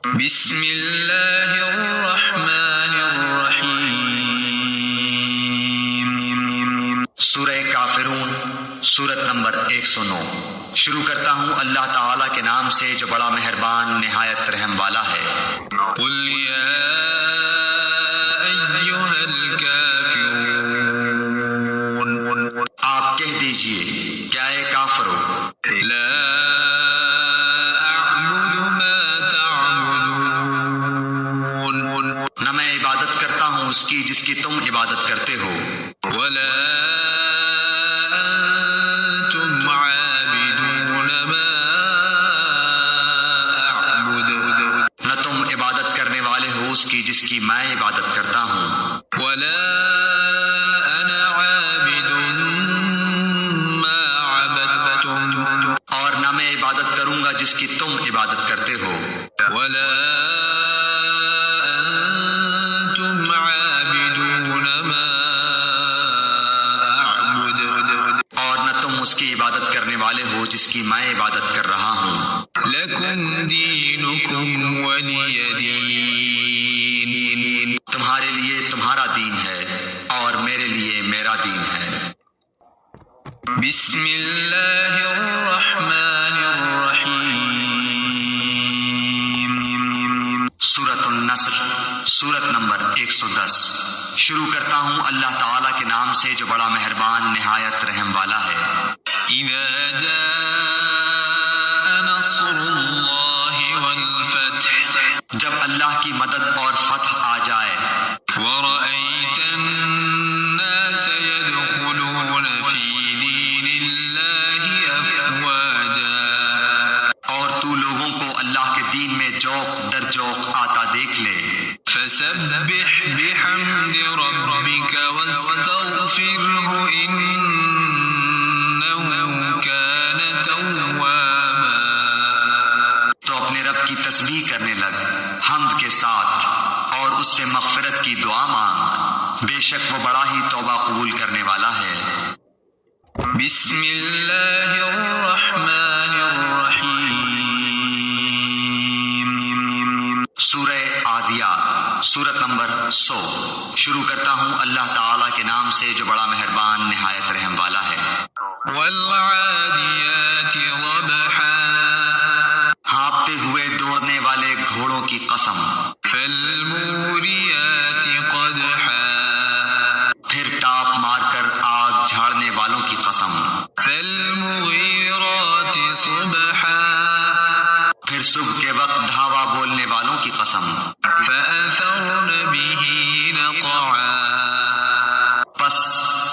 بسم اللہ الرحمن الرحیم۔ سورہ کافرون، سورت نمبر 109۔ شروع کرتا ہوں اللہ تعالیٰ کے نام سے جو بڑا مہربان نہایت رحم والا ہے۔ قل یا ایھا الکافرون، آپ کہہ دیجئے کیا اے کافرو، لا اعبد ما تعبدون، نہ میں عبادت کرتا ہوں اس کی جس کی تم عبادت کرتے ہو، ولا انتم عابدون ما اعبد، نہ تم عبادت کرنے والے ہو اس کی جس کی میں عبادت کرتا ہوں، ولا انا عابد ما عبدتم، اور نہ میں عبادت کروں گا جس کی تم عبادت کرتے ہو، ولا انتم عابدون ما اعبد، اور نہ تم اس کی عبادت کرنے والے ہو جس کی میں عبادت کر رہا ہوں۔ لکم دینکم ولی دین، تمہارے لیے تمہارا دین ہے اور میرے لیے میرا دین ہے۔ بسم اللہ الرحمن الرحیم۔ سورۃ النصر، سورت نمبر 110۔ شروع کرتا ہوں اللہ تعالیٰ کے نام سے جو بڑا مہربان نہایت رحم والا ہے۔ اذا جاء نصر اللہ والفتح، جب اللہ کی مدد اور فتح آ جائے، ورأیت الناس يدخلون فی دین اللہ افواجا، اور تو لوگوں کو اللہ کے دین میں جوق در جوق آتا دیکھ لے، فسبح بحمد ربک واستغفرہ انہ کان توابا، تو اپنے رب کی تسبیح کرنے لگ حمد کے ساتھ اور اس سے مغفرت کی دعا مانگ، بے شک وہ بڑا ہی توبہ قبول کرنے والا ہے۔ بسم اللہ الرحمن الرحیم۔ سورہ عادیات، سورت نمبر 100۔ شروع کرتا ہوں اللہ تعالیٰ کے نام سے جو بڑا مہربان نہایت رحم والا ہے۔ والعادیات ضبحا، ہانپتے ہوئے دوڑنے والے گھوڑوں کی قسم، فالموریات قدحا، پھر ٹاپ مار کر آگ جھاڑنے والوں کی قسم، فالمغیرات صبحا، پھر صبح کے وقت دھاوا بولنے والوں کی قسم، فأثرن به نقعا، پس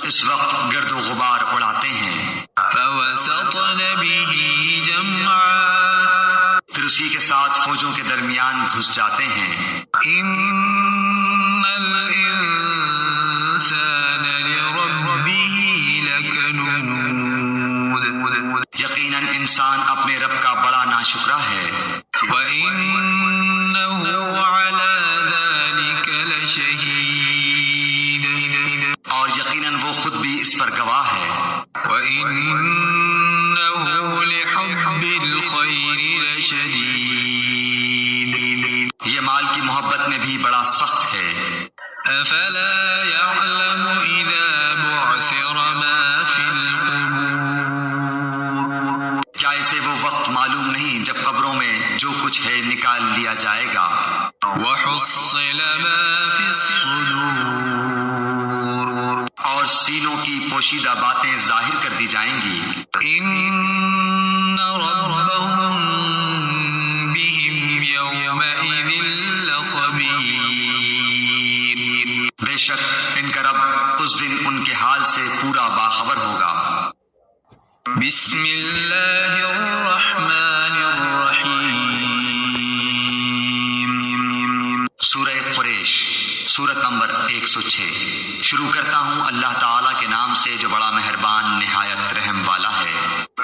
اس وقت گرد و غبار اڑاتے ہیں، فوسطن به جمعا، پھر اسی کے ساتھ فوجوں کے درمیان گھس جاتے ہیں۔ ان الانسان لربه لکنود، یقیناً انسان اپنے رب کا بڑا ناشکرا ہے، وَإِنَّهُ عَلَى ذَلِكَ لَشَهِيدٌ، اور یقیناً وہ خود بھی اس پر گواہ ہے، وَإِنَّهُ لِحُبِّ الْخَيْرِ لَشَدِيدٌ، یہ مال کی محبت میں بھی بڑا سخت ہے۔ أَفَلَا يَعْلَمُ إِذَا بُعْثِرَ مَا فِي الْقُبُورِ، کیا اسے وہ وقت معلوم نہیں جب قبروں میں جو کچھ ہے نکال لیا جائے گا، وَحُصِّلَ مَا فِي الصُّدُورِ، اور سینوں کی پوشیدہ باتیں ظاہر کر دی جائیں گی۔ إِنَّ رَبَّهُم بِهِمْ يَوْمَئِذٍ لَخَبِيرٌ، بے شک ان کا رب اس دن ان کے حال سے پورا باخبر ہوگا۔ بسم اللہ الرحمن الرحیم۔ سورہ قریش، سورت نمبر 106۔ شروع کرتا ہوں اللہ تعالیٰ کے نام سے جو بڑا مہربان نہایت رحم والا ہے۔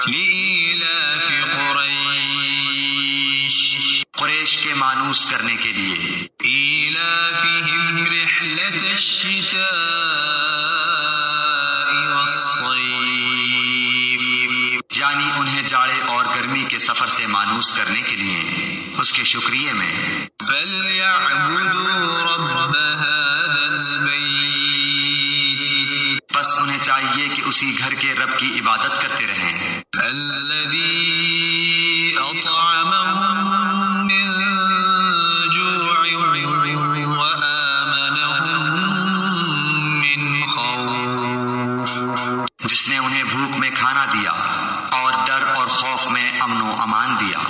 لإیلاف قریش، قریش کے مانوس کرنے کے لیے، ایلافہم رحلۃ الشتاء والصیف، یعنی انہیں جاڑے اور گرمی کے سفر سے مانوس کرنے کے لیے اس کے شکریے میں فَلْيَعْبُدُوا رَبَّ هَذَا الْبَيْتِ بس انہیں چاہیے کہ اسی گھر کے رب کی عبادت کرتے رہیں الَّذِي أَطْعَمَهُم مِّن جُوعٍ وَآمَنَهُم مِّن خَوْفٍ جس نے انہیں بھوک میں کھانا دیا اور ڈر اور خوف میں امن و امان دیا